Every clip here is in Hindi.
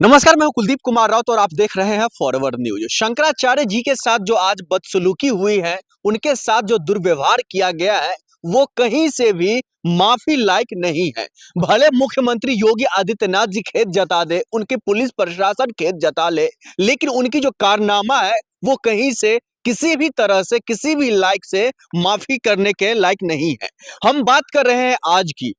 नमस्कार, मैं हूं कुलदीप कुमार राउत और आप देख रहे हैं फॉरवर्ड न्यूज। शंकराचार्य जी के साथ जो आज बदसलूकी हुई है, उनके साथ जो दुर्व्यवहार किया गया है, वो कहीं से भी माफी लायक नहीं है। भले मुख्यमंत्री योगी आदित्यनाथ जी खेद जता दे, उनके पुलिस प्रशासन खेद जता ले, लेकिन उनकी जो कारनामा है, वो कहीं से किसी भी तरह से किसी भी लायक से माफी करने के लायक नहीं है। हम बात कर रहे हैं आज की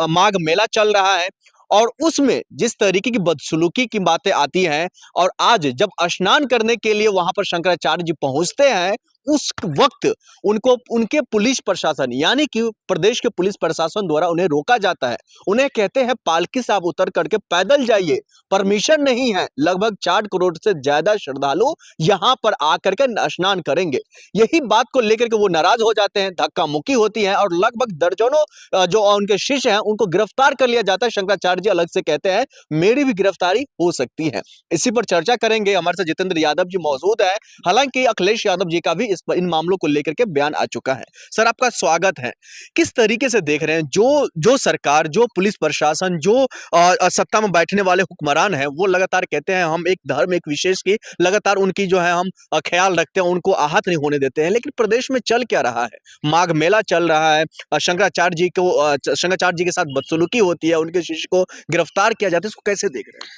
माघ मेला चल रहा है और उसमें जिस तरीके की बदसलूकी की बातें आती हैं और आज जब स्नान करने के लिए वहां पर शंकराचार्य जी पहुंचते हैं, उस वक्त उनको उनके पुलिस प्रशासन यानी कि प्रदेश के पुलिस प्रशासन द्वारा उन्हें रोका जाता है। उन्हें कहते हैं पालकी से आप उतर करके पैदल जाइए, परमिशन नहीं है। लगभग 4 करोड़ से ज्यादा श्रद्धालु यहां पर आकर के स्नान करेंगे। यही बात को लेकर के वो नाराज हो जाते हैं, धक्का मुक्की होती है और लगभग दर्जनों जो उनके शिष्य हैं उनको गिरफ्तार कर लिया जाता है। शंकराचार्य जी अलग से कहते हैं मेरी भी गिरफ्तारी हो सकती है। इसी पर चर्चा करेंगे, हमारे साथ जितेंद्र यादव जी मौजूद है। हालांकि अखिलेश यादव जी का भी इन मामलों को लेकर के बयान आ चुका है। सर, आपका स्वागत है। किस तरीके से देख रहे हैं जो सरकार, जो पुलिस प्रशासन, जो सत्ता में बैठने वाले हुक्मरान हैं, वो लगातार कहते हैं हम एक धर्म, एक विशेष की लगातार उनकी जो है हम ख्याल रखते हैं, उनको आहत नहीं होने देते हैं। लेकिन प्रदेश में चल क्या रहा है? माघ मेला चल रहा है, शंकराचार्य जी के साथ बदसलूकी होती है, उनके शिष्य को गिरफ्तार किया जाता है। इसको कैसे देख रहे हैं?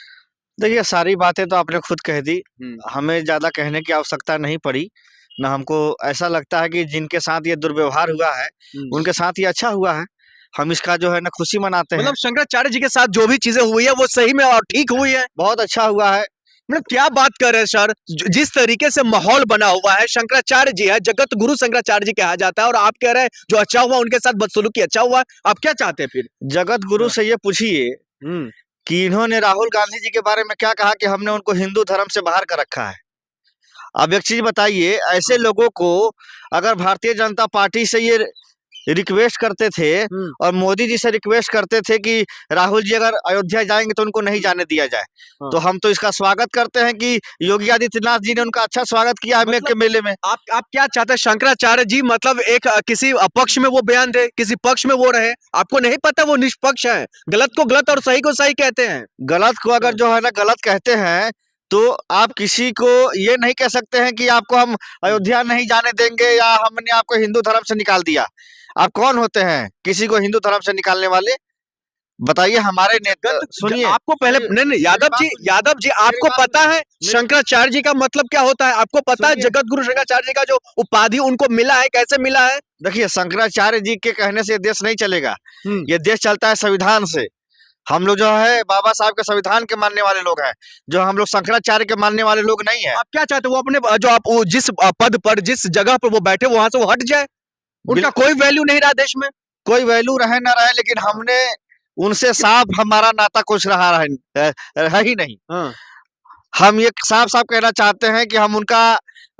देखिए, सारी बातें तो आपने खुद कह दी। हमें ज्यादा कहने की आवश्यकता नहीं पड़ी। ना हमको ऐसा लगता है कि जिनके साथ ये दुर्व्यवहार हुआ है उनके साथ ये अच्छा हुआ है। हम इसका जो है ना खुशी मनाते हैं। मतलब शंकराचार्य जी के साथ जो भी चीजें हुई है वो सही में और ठीक हुई है, बहुत अच्छा हुआ है। मतलब क्या बात कर रहे हैं सर? जिस तरीके से माहौल बना हुआ है, शंकराचार्य जी है, जगत गुरु शंकराचार्य जी कहा जाता है और आप कह रहे हैं जो अच्छा हुआ उनके साथ बदसलूकी अच्छा हुआ। आप क्या चाहते हैं फिर? जगत गुरु से ये पूछिए कि इन्होंने राहुल गांधी जी के बारे में क्या कहा कि हमने उनको हिंदू धर्म से बाहर कर रखा है। अब एक चीज बताइए, ऐसे लोगों को अगर भारतीय जनता पार्टी से ये रिक्वेस्ट करते थे और मोदी जी से रिक्वेस्ट करते थे कि राहुल जी अगर अयोध्या जाएंगे तो उनको नहीं जाने दिया जाए, तो हम तो इसका स्वागत करते हैं कि योगी आदित्यनाथ जी ने उनका अच्छा स्वागत किया है मतलब के मेले में। आप क्या चाहते हैं? शंकराचार्य जी मतलब एक किसी पक्ष में वो बयान दे, किसी पक्ष में वो रहे? आपको नहीं पता वो निष्पक्ष है, गलत को गलत और सही को सही कहते हैं। गलत को अगर जो है ना गलत कहते हैं तो आप किसी को ये नहीं कह सकते हैं कि आपको हम अयोध्या नहीं जाने देंगे या हमने आपको हिंदू धर्म से निकाल दिया। आप कौन होते हैं किसी को हिंदू धर्म से निकालने वाले? बताइए। हमारे नेता सुनिए, आपको पहले नहीं यादव जी आपको पता है शंकराचार्य जी का मतलब क्या होता है? आपको पता है जगत गुरु शंकराचार्य जी का जो उपाधि उनको मिला है कैसे मिला है? देखिए, शंकराचार्य जी के कहने से देश नहीं चलेगा। ये देश चलता है संविधान से। हम लोग जो है बाबा साहब के संविधान के मानने वाले लोग हैं, जो हम लोग शंकराचार्य के मानने वाले लोग नहीं है। आप क्या चाहते हैं वो अपने जो आप जिस पद पर जिस जगह पर वो बैठे वहां से वो हट जाए? उनका कोई वैल्यू नहीं रहा देश में? कोई वैल्यू रहे ना रहे, लेकिन हमने उनसे साफ हमारा नाता कुछ रहा ही नहीं। हम ये साफ साफ कहना चाहते हैं कि हम उनका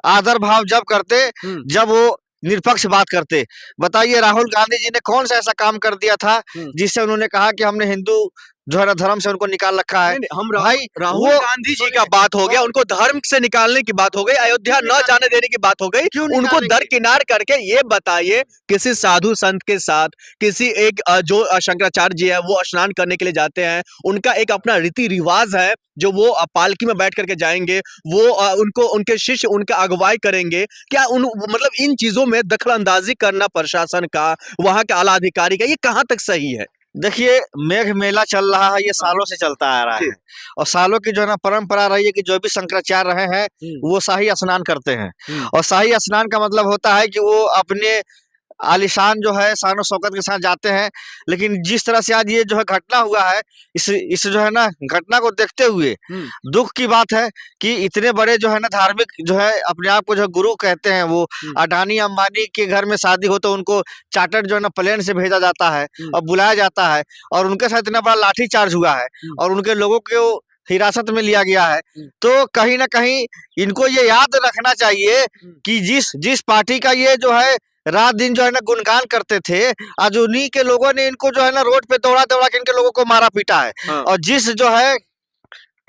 आदर भाव जब करते जब वो निष्पक्ष बात करते। बताइए, राहुल गांधी जी ने कौन सा ऐसा काम कर दिया था जिससे उन्होंने कहा कि हमने हिंदू जो है ना धर्म से उनको निकाल रखा है? हम राहुल गांधी जी का बात हो गया, उनको धर्म से निकालने की बात हो गई, अयोध्या न जाने देने की बात हो गई, उनको दरकिनार करके ये बताइए किसी साधु संत के साथ किसी एक जो शंकराचार्य जी है वो स्नान करने के लिए जाते हैं, उनका एक अपना रीति रिवाज है जो वो पालकी में बैठ करके जाएंगे, वो उनको उनके शिष्य उनका अगुवाई करेंगे। क्या मतलब इन चीजों में दखल अंदाजी करना प्रशासन का, वहां के आला अधिकारी का, ये कहां तक सही है? देखिए, मेघ मेला चल रहा है, ये सालों से चलता आ रहा है और सालों की जो है ना परंपरा रही है कि जो भी शंकराचार्य रहे हैं वो शाही स्नान करते हैं। और शाही स्नान का मतलब होता है कि वो अपने आलिशान जो है शानो शौकत के साथ जाते हैं। लेकिन जिस तरह से आज ये जो है घटना हुआ है, इस जो है ना घटना को देखते हुए दुख की बात है कि इतने बड़े जो है ना धार्मिक जो है अपने आप को जो गुरु कहते हैं, वो अडानी अंबानी के घर में शादी हो तो उनको चार्टर्ड जो है ना प्लेन से भेजा जाता है और बुलाया जाता है और उनके साथ इतना बड़ा लाठी चार्ज हुआ है और उनके लोगों को हिरासत में लिया गया है। तो कहीं ना कहीं इनको ये याद रखना चाहिए कि जिस पार्टी का ये जो है रात दिन जो है ना गुणगान करते थे, आज उन्हीं के लोगों ने इनको जो है ना रोड पे दौड़ा दौड़ा के इनके लोगों को मारा पीटा है। और जिस जो है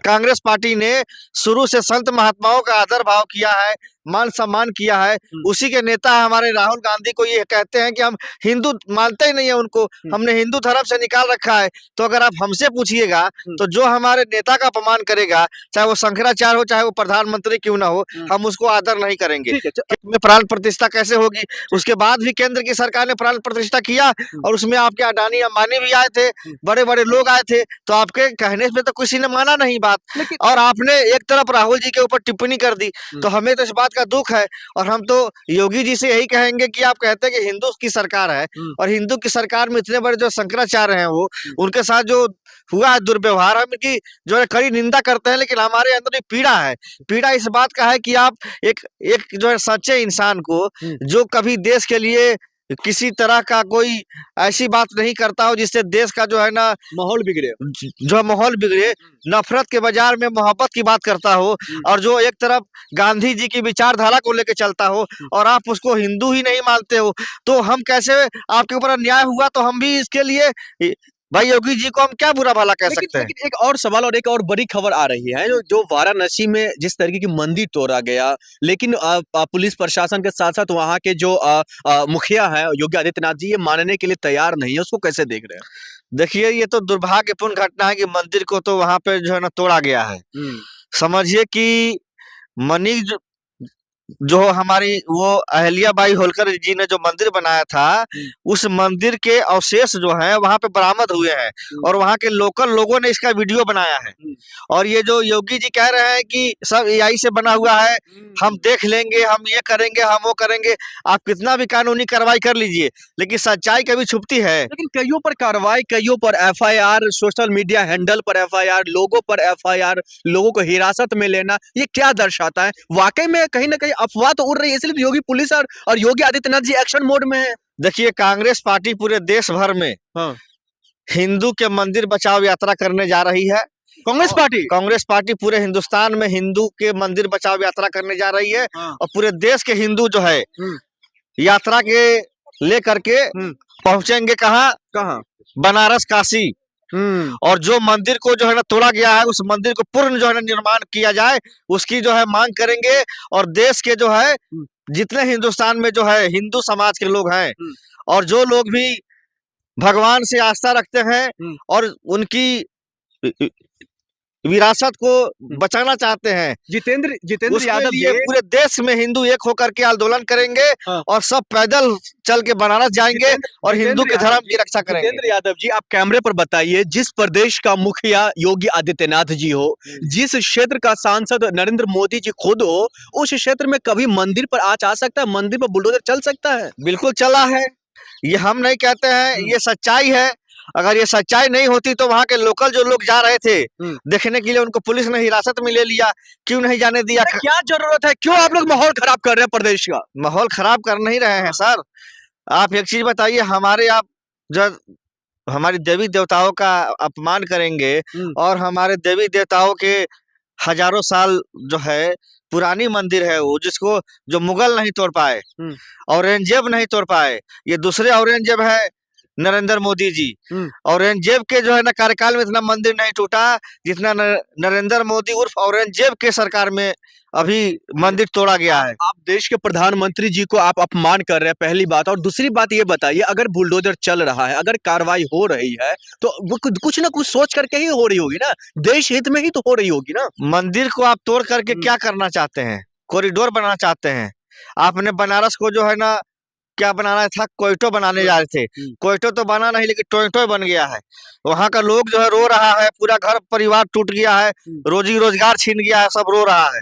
कांग्रेस पार्टी ने शुरू से संत महात्माओं का आदर भाव किया है, मान सम्मान किया है, उसी के नेता हमारे राहुल गांधी को ये कहते हैं कि हम हिंदू मानते ही नहीं है उनको, हमने हिंदू धर्म से निकाल रखा है। तो अगर आप हमसे पूछिएगा तो जो हमारे नेता का अपमान करेगा, चाहे वो शंकराचार्य हो, चाहे वो प्रधानमंत्री क्यों ना हो, हम उसको आदर नहीं करेंगे। में प्राण प्रतिष्ठा कैसे होगी? उसके बाद भी केंद्र की सरकार ने प्राण प्रतिष्ठा किया और उसमें आपके अडानी अंबानी भी आए थे, बड़े बड़े लोग आए थे, तो आपके कहने पे तो किसी ने माना नहीं बात, और आपने एक तरफ राहुल जी के ऊपर टिप्पणी कर दी। तो हमें तो इस बात का दुख है, और हम तो योगी जी से यही कहेंगे कि आप कहते हैं कि हिंदू की सरकार है, और हिंदू की सरकार में इतने बड़े जो शंकराचार्य हैं वो, उनके साथ जो हुआ है दुर्व्यवहार, हम इनकी जो है कड़ी निंदा करते हैं। लेकिन हमारे अंदर एक पीड़ा है, पीड़ा इस बात का है कि आप एक जो है सच्चे इंसान को, जो कभी देश के लिए किसी तरह का कोई ऐसी बात नहीं करता हो जिससे देश का जो है ना माहौल बिगड़े, जो माहौल बिगड़े, नफरत के बाजार में मोहब्बत की बात करता हो, और जो एक तरफ गांधी जी की विचारधारा को लेकर चलता हो, और आप उसको हिंदू ही नहीं मानते हो, तो हम कैसे, आपके ऊपर अन्याय हुआ तो हम भी इसके लिए भाई योगी जी को हम क्या बुरा भला कह सकते हैं। लेकिन एक और सवाल और एक और बड़ी खबर आ रही है, जो वाराणसी में जिस तरीके की मंदिर तोड़ा गया, लेकिन पुलिस प्रशासन के साथ साथ वहां के जो मुखिया है योगी आदित्यनाथ जी, ये मानने के लिए तैयार नहीं है, उसको कैसे देख रहे हैं? देखिए, ये तो दुर्भाग्यपूर्ण घटना है कि मंदिर को तो वहां पे जो है ना तोड़ा गया है। समझिए कि मनी जो हमारी वो अहिल्याबाई होलकर जी ने जो मंदिर बनाया था, उस मंदिर के अवशेष जो हैं वहां पे बरामद हुए हैं, और वहां के लोकल लोगों ने इसका वीडियो बनाया है। और ये जो योगी जी कह रहे हैं कि सब एआई से बना हुआ है, हम देख लेंगे, हम ये करेंगे, हम वो करेंगे, आप कितना भी कानूनी कार्रवाई कर लीजिए, लेकिन सच्चाई कभी छुपती है। लेकिन कईयों पर कार्रवाई, कईयों पर एफआईआर, सोशल मीडिया हैंडल पर एफआईआर, लोगों पर एफआईआर, लोगों को हिरासत में लेना, ये क्या दर्शाता है? वाकई में कहीं ना कहीं अफवाह तो उड़ रही है, इसलिए तो योगी पुलिस और योगी आदित्यनाथ जी एक्शन मोड में है। देखिए, कांग्रेस पार्टी पूरे देश भर में हिंदू के मंदिर बचाओ यात्रा करने जा रही है। कांग्रेस पार्टी पूरे हिंदुस्तान में हिंदू के मंदिर बचाओ यात्रा करने जा रही है, और पूरे देश के हिंदू जो है यात्रा के लेकर के पहुंचेंगे कहाँ? बनारस, काशी। और जो मंदिर को जो है ना तोड़ा गया है, उस मंदिर को पूर्ण जो है ना निर्माण किया जाए, उसकी जो है मांग करेंगे। और देश के जो है जितने हिंदुस्तान में जो है हिंदू समाज के लोग हैं, और जो लोग भी भगवान से आस्था रखते हैं और उनकी विरासत को बचाना चाहते हैं, जितेंद्र यादव जी पूरे देश में हिंदू एक होकर के आंदोलन करेंगे, और सब पैदल चल के बनारस जाएंगे और हिंदू के धर्म की रक्षा करेंगे। जितेंद्र यादव जी, आप कैमरे पर बताइए, जिस प्रदेश का मुखिया योगी आदित्यनाथ जी हो, जिस क्षेत्र का सांसद नरेंद्र मोदी जी खुद हो, उस क्षेत्र में कभी मंदिर पर आँच आ सकता है? मंदिर पर बुलडोजर चल सकता है? बिल्कुल चला है, ये हम नहीं कहते हैं, ये सच्चाई है। अगर ये सच्चाई नहीं होती तो वहाँ के लोकल जो लोग जा रहे थे देखने के लिए, उनको पुलिस ने हिरासत में ले लिया, क्यों नहीं जाने दिया? क्या जरूरत है? क्यों आप लोग माहौल खराब कर रहे हैं प्रदेश का? माहौल खराब कर नहीं रहे हैं सर। आप एक चीज बताइए, आप जब हमारी देवी देवताओं का अपमान करेंगे, और हमारे देवी देवताओं के हजारों साल जो है पुरानी मंदिर है वो, जिसको जो मुगल नहीं तोड़ पाए, औरंगजेब नहीं तोड़ पाए, ये दूसरे औरंगजेब है नरेंद्र मोदी जी। औरंगजेब के जो है ना कार्यकाल में इतना मंदिर नहीं टूटा जितना नरेंद्र मोदी उर्फ औरंगजेब के सरकार में अभी मंदिर तोड़ा गया है। आप देश के प्रधानमंत्री जी को आप अपमान कर रहे हैं, पहली बात। और दूसरी बात ये बताइए, अगर बुलडोजर चल रहा है, अगर कार्रवाई हो रही है, तो वो कुछ ना कुछ सोच करके ही हो रही होगी ना, देश हित में ही तो हो रही होगी ना। मंदिर को आप तोड़ करके क्या करना चाहते हैं? कॉरिडोर बनाना चाहते हैं? आपने बनारस को जो है ना क्या बनाना था? कोयटो बनाने जा रहे थे, कोयटो तो बना नहीं, लेकिन टोयटो बन गया है। वहाँ का लोग जो है रो रहा है, पूरा घर परिवार टूट गया है, रोजी रोजगार छीन गया है, सब रो रहा है।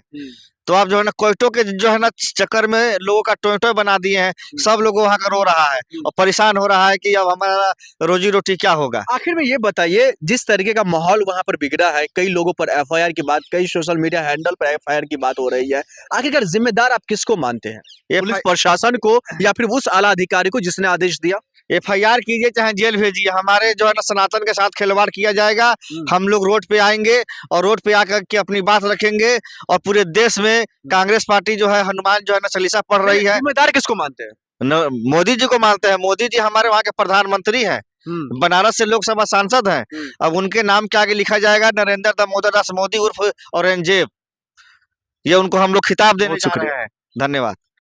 तो आप जो है ना कोयटो के जो है ना चक्कर में लोगों का टोयटो बना दिए हैं, सब लोग वहाँ का रो रहा है और परेशान हो रहा है कि अब हमारा रोजी रोटी क्या होगा। आखिर में ये बताइए, जिस तरीके का माहौल वहाँ पर बिगड़ा है, कई लोगों पर एफआईआर की बात, कई सोशल मीडिया हैंडल पर एफआईआर की बात हो रही है, आखिरकार जिम्मेदार आप किसको मानते हैं? पुलिस प्रशासन को या फिर उस आला अधिकारी को जिसने आदेश दिया? एफआईआर कीजिए चाहे जेल भेजिए, हमारे जो है ना सनातन के साथ खिलवाड़ किया जाएगा। हम लोग रोड पे आएंगे और रोड पे आकर के अपनी बात रखेंगे, और पूरे देश में कांग्रेस पार्टी जो है हनुमान जो है ना चालीसा पढ़ रही है। जिम्मेदार किसको मानते हैं? मोदी जी को मानते हैं। मोदी जी हमारे वहाँ के प्रधानमंत्री हैं, बनारस से लोकसभा सांसद हैं। अब उनके नाम के आगे लिखा जाएगा नरेंद्र दामोदर दास मोदी उर्फ औरंगजेब, ये उनको हम लोग खिताब देने जा रहे हैं। धन्यवाद।